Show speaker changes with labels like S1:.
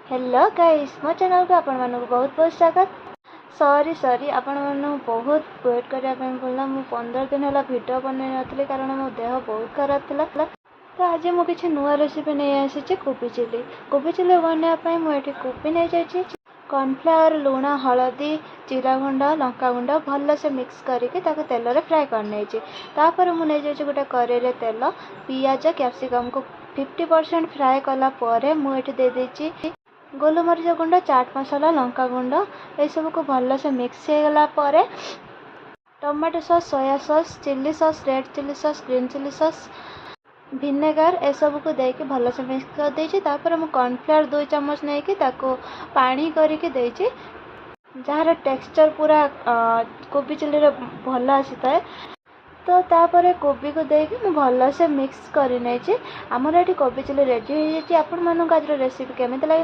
S1: Hello guys मो channel को आपण मानक बहुत बहुत स्वागत। सॉरी आपण मानक बहुत वेट करने पड़ा। मु 15 दिन है वीडियो बन नी कारण मो देह बहुत खराब थिला। तो आज मुझे किसी नुआ रेसिपी नहीं आसी कोबी चिली बनाया मुझे कोबी नहीं जाइए कॉर्नफ्लावर लुण हलदी जीरा गुंड लंका गुंड भल से मिक्स करके तेल रे फ्राए कर मुझे गोटे कड़े तेल पियाज कैप्सिकम को 50% फ्राए कला मुझे दे देची गोलमरीच गुंड चाट मसाला लंका गुंड ये सब को भल से मिक्स हो गला tomato sauce soya sauce chilli sauce red chilli sauce green chilli sauce vinegar ए सब को देके भल से मिक्स कर देछि। तापर हम कॉर्नफ्लावर 2 चम्मच नहीं कि ताको पानी करके देछि जार टेक्सचर पूरा कोबी चिल्ली रे भल आसी थाए। तो तापर कोबी को देके मु भल से मिक्स कर नहीं। आमर ये कोबी चिल्ली रेडी हो जाए। आपण मानक आज रेसिपी केमिति लागला